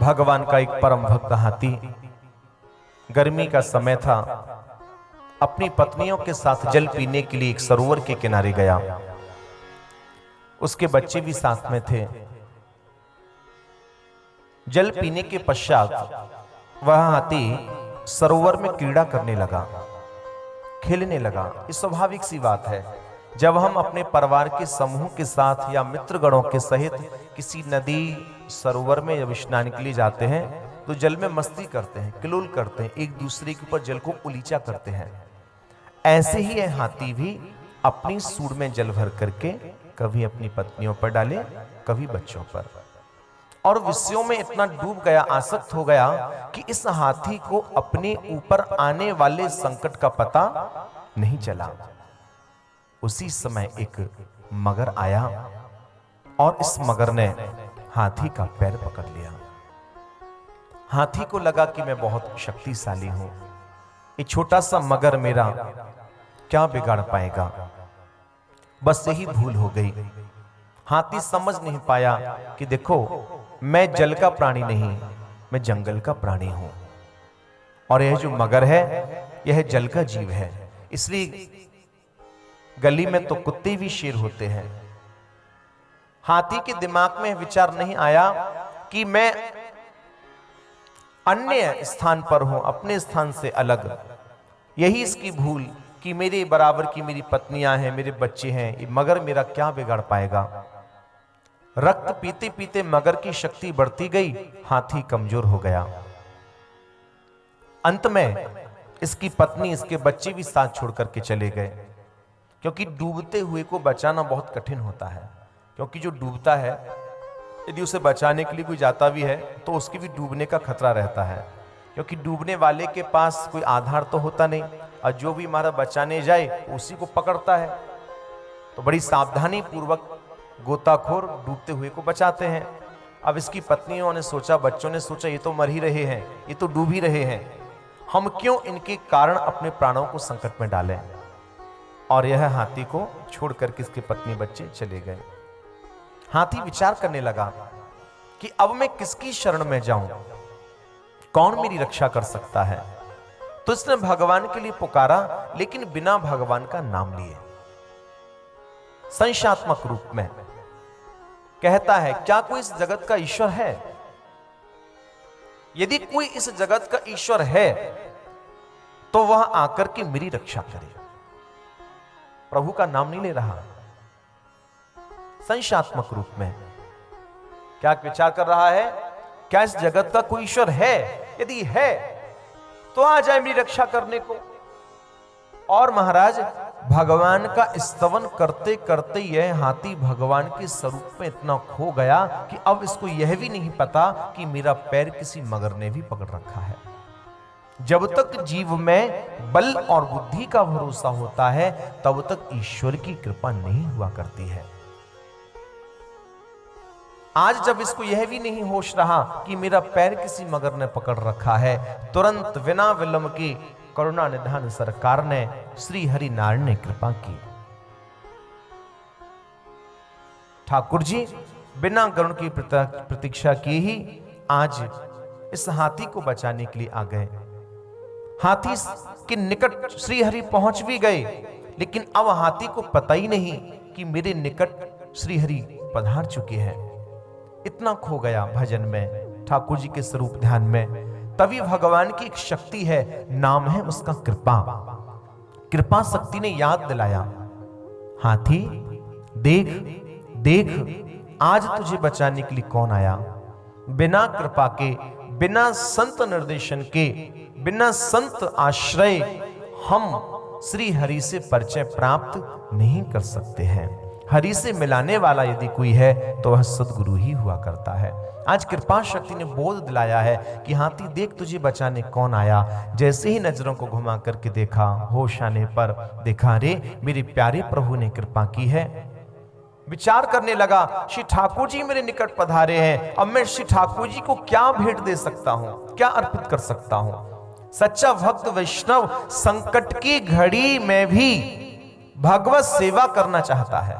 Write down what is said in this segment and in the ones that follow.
भगवान का एक परम भक्त हाथी गर्मी का समय था, अपनी पत्नियों के साथ जल पीने के लिए एक सरोवर के किनारे गया। उसके बच्चे भी साथ में थे। जल पीने के पश्चात वह हाथी सरोवर में क्रीड़ा करने लगा, खेलने लगा। ये स्वाभाविक सी बात है, जब हम अपने परिवार के समूह के साथ या मित्रगणों के सहित किसी नदी सरोवर में जब स्नान के लिए जाते हैं तो जल में मस्ती करते हैं, किलोल करते हैं, एक दूसरे के ऊपर जल को उलीचा करते हैं। ऐसे ही यह हाथी भी अपनी सूंड में जल भर करके कभी अपनी पत्नियों पर डाले, कभी बच्चों पर, और विषयों में इतना डूब गया, आसक्त हो गया कि इस हाथी को अपने ऊपर आने वाले संकट का पता नहीं चला। उसी समय एक मगर आया और इस मगर ने हाथी का पैर पकड़ लिया। हाथी को लगा कि मैं बहुत शक्तिशाली हूं, ये छोटा सा मगर मेरा क्या बिगाड़ पाएगा। बस यही भूल हो गई। हाथी समझ नहीं पाया कि देखो, मैं जल का प्राणी नहीं, मैं जंगल का प्राणी हूं, और यह जो मगर है यह जल का जीव है। इसलिए गली में तो कुत्ते भी शेर होते हैं। हाथी के दिमाग में विचार नहीं आया कि मैं अन्य स्थान पर हूं, अपने स्थान से अलग। यही इसकी भूल कि मेरे बराबर की मेरी पत्नियां हैं, मेरे बच्चे हैं, ये मगर मेरा क्या बिगाड़ पाएगा। रक्त पीते पीते मगर की शक्ति बढ़ती गई, हाथी कमजोर हो गया। अंत में इसकी पत्नी, इसके बच्चे भी साथ छोड़ करके चले गए, क्योंकि डूबते हुए को बचाना बहुत कठिन होता है। क्योंकि जो डूबता है, यदि उसे बचाने के लिए कोई जाता भी है तो उसके भी डूबने का खतरा रहता है, क्योंकि डूबने वाले के पास कोई आधार तो होता नहीं, और जो भी हमारा बचाने जाए उसी को पकड़ता है। तो बड़ी सावधानी पूर्वक गोताखोर डूबते हुए को बचाते हैं। अब इसकी पत्नियों ने सोचा, बच्चों ने सोचा, ये तो मर ही रहे हैं, ये तो डूब ही रहे हैं, हम क्यों इनके कारण अपने प्राणों को संकट में डालें। और यह हाथी को छोड़कर किसके पत्नी बच्चे चले गए। हाथी विचार करने लगा कि अब मैं किसकी शरण में जाऊं, कौन मेरी रक्षा कर सकता है। तो इसने भगवान के लिए पुकारा, लेकिन बिना भगवान का नाम लिए, संशयात्मक रूप में कहता है, क्या कोई इस जगत का ईश्वर है? यदि कोई इस जगत का ईश्वर है तो वह आकर के मेरी रक्षा करे। प्रभु का नाम नहीं ले रहा, संशयात्मक रूप में क्या विचार कर रहा है, क्या इस जगत का कोई ईश्वर है? यदि है तो आ जाए मेरी रक्षा करने को। और महाराज, भगवान का स्तवन करते करते यह हाथी भगवान के स्वरूप में इतना खो गया कि अब इसको यह भी नहीं पता कि मेरा पैर किसी मगर ने भी पकड़ रखा है। जब तक जीव में बल और बुद्धि का भरोसा होता है तब तक ईश्वर की कृपा नहीं हुआ करती है। आज जब इसको यह भी नहीं होश रहा कि मेरा पैर किसी मगर ने पकड़ रखा है, तुरंत बिना विलंब की करुणा निधान सरकार ने, श्री हरि नारायण ने कृपा की। ठाकुर जी बिना गरुण की प्रतीक्षा की ही आज इस हाथी को बचाने के लिए आ गए। हाथी के निकट श्री हरि पहुंच भी गए, लेकिन अब हाथी को पता ही नहीं कि मेरे निकट श्री हरि पधार चुके हैं। इतना खो गया भजन में, ठाकुर जी के स्वरूप ध्यान में। तभी भगवान की एक शक्ति है, नाम है उसका कृपा। कृपा शक्ति ने याद दिलाया, हाथी देख देख, आज तुझे बचाने के लिए कौन आया। बिना कृपा के, बिना संत निर्देशन के, बिना संत आश्रय हम श्री हरि से परिचय प्राप्त नहीं कर सकते हैं। हरि से मिलाने वाला यदि कोई है तो वह सदगुरु ही हुआ करता है। आज कृपा शक्ति ने बोध दिलाया है कि हाथी देख तुझे बचाने कौन आया। जैसे ही नजरों को घुमा करके देखा, होश आने पर देखा, रे मेरे प्यारे प्रभु ने कृपा की है। विचार करने लगा, श्री ठाकुर जी मेरे निकट पधारे हैं, अब मैं श्री ठाकुर जी को क्या भेंट दे सकता हूं, क्या अर्पित कर सकता हूं। सच्चा भक्त वैष्णव संकट की घड़ी में भी भगवत सेवा करना चाहता है।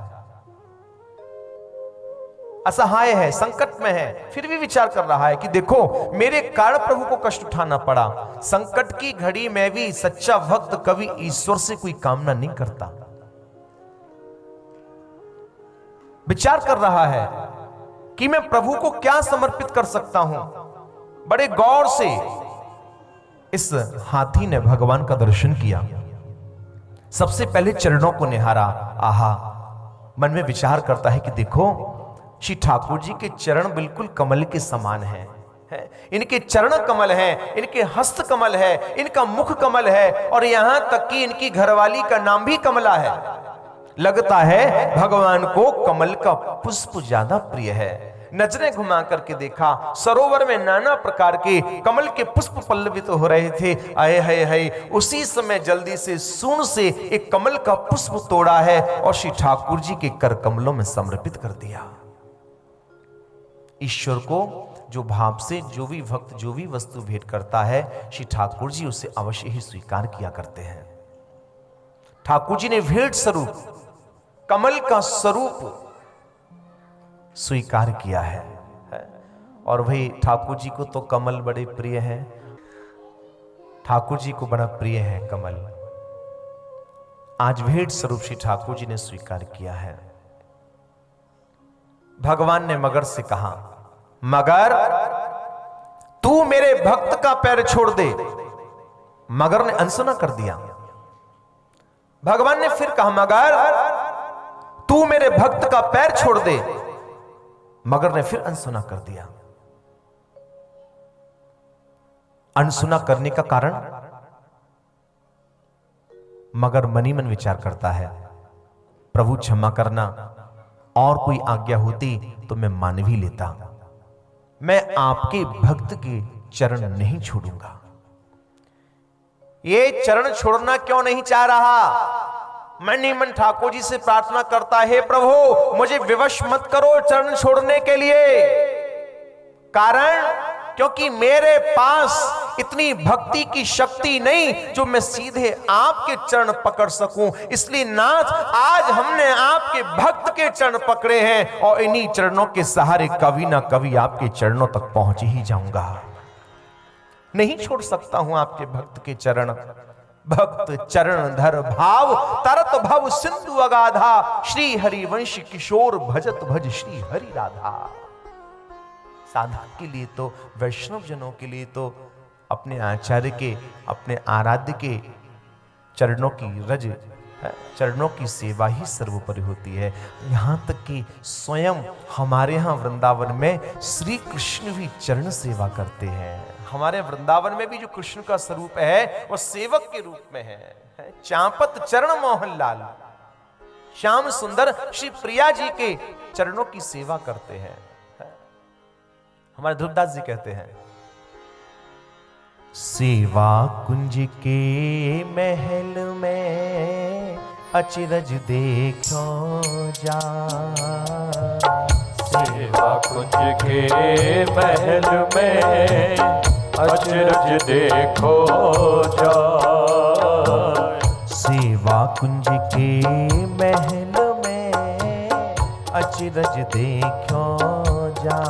असहाय है, संकट में है, फिर भी विचार कर रहा है कि देखो मेरे कारण प्रभु को कष्ट उठाना पड़ा। संकट की घड़ी में भी सच्चा भक्त कभी ईश्वर से कोई कामना नहीं करता। विचार कर रहा है कि मैं प्रभु को क्या समर्पित कर सकता हूं। बड़े गौर से इस हाथी ने भगवान का दर्शन किया। सबसे पहले चरणों को निहारा। आहा, मन में विचार करता है कि देखो श्री ठाकुर जी के चरण बिल्कुल कमल के समान हैं। इनके चरण कमल हैं, इनके हस्त कमल है, इनका मुख कमल है, और यहां तक कि इनकी घरवाली का नाम भी कमला है। लगता है भगवान को कमल का पुष्प ज्यादा प्रिय है। नजरें घुमा करके देखा, सरोवर में नाना प्रकार के कमल के पुष्प पल्लवित हो रहे थे। आए हाय हाय, उसी समय जल्दी से सूंड से एक कमल का पुष्प तोड़ा है और श्री ठाकुर जी के कर कमलों में समर्पित कर दिया। ईश्वर को जो भाव से जो भी भक्त जो भी वस्तु भेंट करता है, श्री ठाकुर जी उसे अवश्य ही स्वीकार किया करते हैं। ठाकुर जी ने भेंट स्वरूप कमल का स्वरूप स्वीकार किया है। और वही ठाकुर जी को तो कमल बड़े प्रिय है, ठाकुर जी को बड़ा प्रिय है कमल। आज भेंट स्वरूप श्री ठाकुर जी ने स्वीकार किया है। भगवान ने मगर से कहा, मगर तू मेरे भक्त का पैर छोड़ दे। मगर ने अनसुना कर दिया। भगवान ने फिर कहा, मगर तू मेरे भक्त का पैर छोड़ दे। मगर ने फिर अनसुना कर दिया। अनसुना करने का कारण, मगर मनी मन विचार करता है, प्रभु क्षमा करना, और कोई आज्ञा होती तो मैं मान भी लेता। मैं आपके भक्त के चरण नहीं छोड़ूंगा। ये चरण छोड़ना क्यों नहीं चाह रहा? मन ही मन ठाकुर जी से प्रार्थना करता है, प्रभु मुझे विवश मत करो चरण छोड़ने के लिए। कारण, क्योंकि मेरे पास इतनी भक्ति की शक्ति नहीं जो मैं सीधे आपके चरण पकड़ सकूं। इसलिए नाथ, आज हमने आपके भक्त के चरण पकड़े हैं और इन्हीं चरणों के सहारे कभी ना कभी आपके चरणों तक पहुंच ही जाऊंगा। नहीं छोड़ सकता हूं आपके भक्त के चरण। भक्त चरण धर भाव, तरत भव सिंधु अगाधा। श्री हरिवंश किशोर भजत भज श्री हरि राधा। साधक के लिए तो, वैष्णव जनों के लिए तो अपने आचार्य के, अपने आराध्य के चरणों की रज, चरणों की सेवा ही सर्वोपरि होती है। यहां तक कि स्वयं हमारे यहां वृंदावन में श्री कृष्ण भी चरण सेवा करते हैं। हमारे वृंदावन में भी जो कृष्ण का स्वरूप है वो सेवक के रूप में है। चांपत चरण मोहनलाल, श्याम सुंदर श्री प्रिया जी के चरणों की सेवा करते हैं। हमारे ध्रुवदास जी कहते हैं, सेवा कुंज के महल में अचरज देखो जा। सेवा कुंज के महल में अचरज देखो जा। सेवा कुंज के महल में अचरज देखो जा।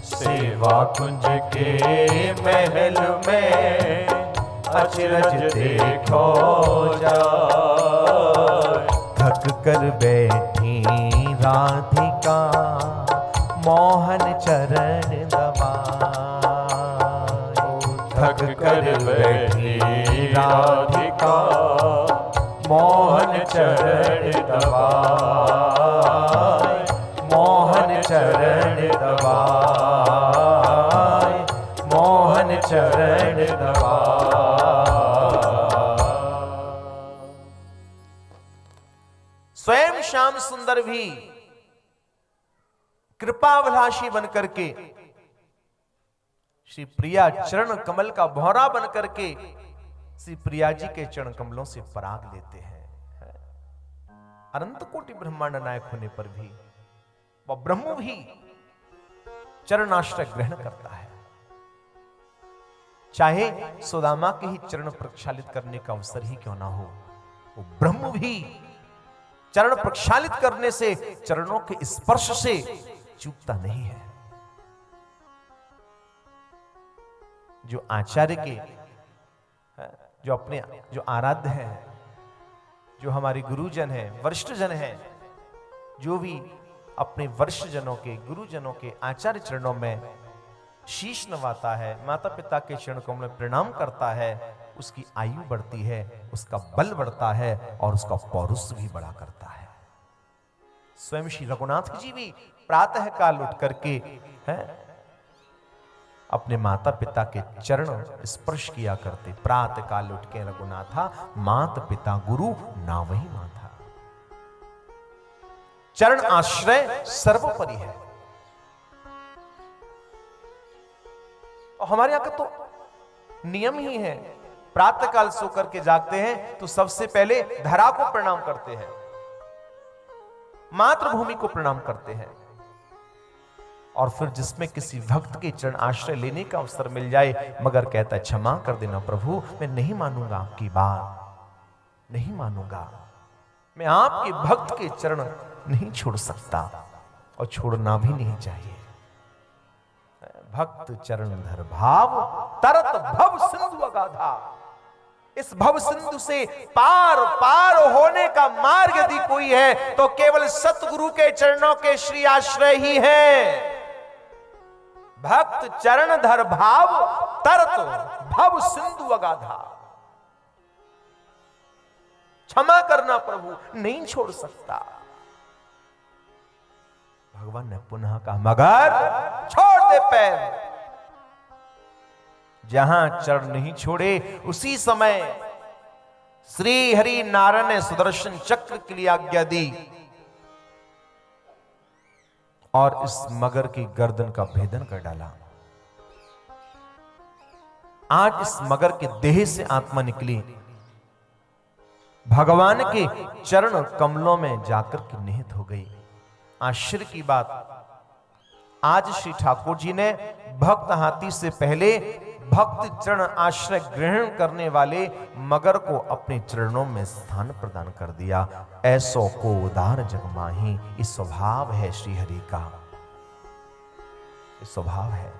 सेवा कुंज के महल में अचरज देखो जा। थक कर बैठी राधिका मोहन चरण दबाए। थक कर बैठी राधिका मोहन चरण दबाए। मोहन चरण दबाए। मोहन चरण दबाए। स्वयं श्याम सुंदर भी कृपाभिलाषी बनकर के, श्री प्रिया चरण कमल का भौरा बनकर के श्री प्रिया जी के चरण कमलों से पराग लेते हैं। अनंत कोटि ब्रह्मांड नायक होने पर भी वह ब्रह्म भी चरणाश्रय ग्रहण करता है। चाहे सुदामा के ही चरण प्रक्षालित करने का अवसर ही क्यों ना हो, वो ब्रह्म भी चरण प्रक्षालित करने से, चरणों के स्पर्श से चूकता नहीं है। जो आचार्य के, जो आराध्य हैं, जो हमारे गुरुजन हैं, वरिष्ठ जन हैं, जो भी अपने वरिष्ठ जनों के, गुरुजनों के, आचार्य चरणों में शीश नवाता है, माता पिता के चरण कमल में प्रणाम करता है, उसकी आयु बढ़ती है, उसका बल बढ़ता है और उसका पौरुष भी बढ़ा करता है। स्वयं श्री रघुनाथ जी भी प्रातः काल उठ करके अपने माता पिता के चरण स्पर्श किया करते। प्रातः काल उठ के रघुनाथा, माता पिता गुरु ना वही माथा। चरण आश्रय सर्वोपरि है। और हमारे यहां का तो नियम ही है, प्रातः काल सो करके जागते हैं तो सबसे पहले धरा को प्रणाम करते हैं, मातृभूमि को प्रणाम करते हैं, और फिर जिसमें किसी भक्त के चरण आश्रय लेने का अवसर मिल जाए, मगर कहता है क्षमा कर देना प्रभु, मैं नहीं मानूंगा आपकी बात, नहीं मानूंगा, मैं आपके भक्त के चरण नहीं छोड़ सकता और छोड़ना भी नहीं चाहिए। भक्त चरण धर भाव, तरत भव सिंधु अगाधा। इस भव सिंधु से पार पार होने का मार्ग यदि कोई है तो केवल सतगुरु के चरणों के श्री आश्रय ही है। भक्त चरण धर भाव, तरत भव सिंधु अगाधा। क्षमा करना प्रभु, नहीं छोड़ सकता। भगवान ने पुनः कहा, मगर छोड़ दे पैर। जहां चरण नहीं छोड़े उसी समय श्री हरि नारायण ने सुदर्शन चक्र के लिए आज्ञा दी और इस मगर की गर्दन का भेदन कर डाला। आज इस मगर के देह से आत्मा निकली, भगवान के चरण कमलों में जाकर के निहित हो गई। आश्चर्य की बात, आज श्री ठाकुर जी ने भक्त हाथी से पहले भक्त चरण आश्रय ग्रहण करने वाले मगर को अपने चरणों में स्थान प्रदान कर दिया। ऐसो को उदार जगमाही, इस स्वभाव है श्री हरि का, इस स्वभाव है।